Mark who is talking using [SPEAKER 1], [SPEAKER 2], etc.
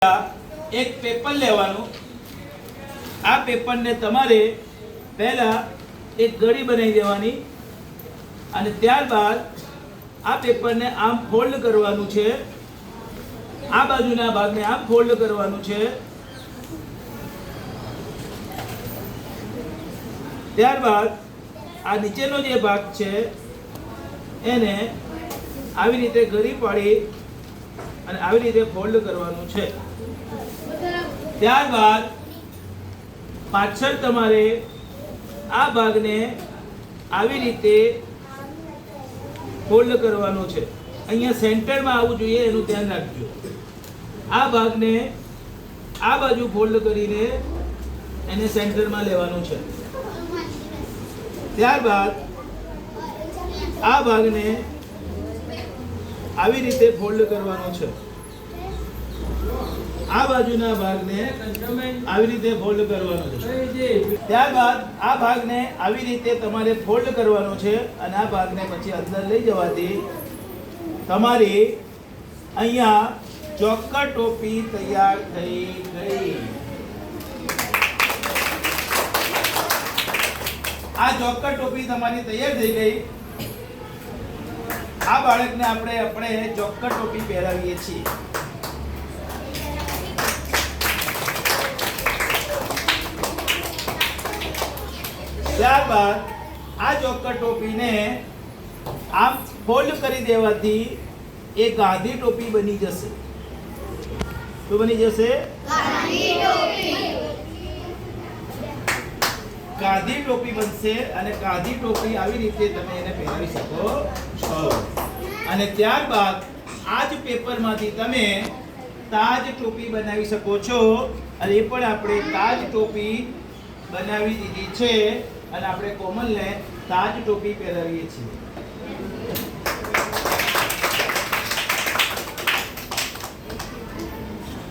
[SPEAKER 1] એક પેપર લેવાનું. આ પેપરને તમારે પહેલા એક ગળી બનાવી દેવાની અને ત્યારબાદ આ પેપરને આમ ફોલ્ડ કરવાનું છે. આ બાજુના ભાગને આમ ફોલ્ડ કરવાનું છે. ત્યારબાદ આ નીચેનો જે ભાગ છે એને આવી રીતે ગળી પાડી અને આવી રીતે ફોલ્ડ કરવાનું છે. ત્યારબાદ પાછળ તમારે આ ભાગને આવી રીતે ફોલ્ડ કરવાનો છે. અહીંયા સેન્ટરમાં આવવું જોઈએ એનું ધ્યાન રાખજો. આ ભાગને આ બાજુ ફોલ્ડ કરીને એને સેન્ટરમાં લેવાનું છે. ત્યારબાદ આ ભાગને આવી રીતે ફોલ્ડ કરવાનો છે. આ બાજુના ભાગને આવી રીતે ફોલ્ડ કરવાનો છે. ત્યારબાદ આ ભાગને આવી રીતે તમારે ફોલ્ડ કરવાનો છે અને આ ભાગને પછી અંદર લઈ જવાથી તમારી અહીંયા ચોક્કર ટોપી તૈયાર થઈ ગઈ. આ ચોક્કર ટોપી તમારી તૈયાર થઈ ગઈ. આ બાળકને આપણે ચોક્કર ટોપી પહેરાવીએ છીએ. ત્યારબાદ આ ચોક્કર ટોપીને આમ ફોલ્ડ કરી દેવાથી એ ગાંધી ટોપી બની જશે. શું બની જશે? ગાંધી ટોપી બનશે અને ગાંધી ટોપી આવી રીતે તમે એને પહેરાવી શકો છો. અને ત્યારબાદ આ જ પેપરમાંથી તમે તાજ ટોપી બનાવી શકો છો. અને એ પણ આપણે તાજ ટોપી બનાવી દીધી છે અને આપણે કોમલને તાજ ટોપી પહેરાવીએ છીએ.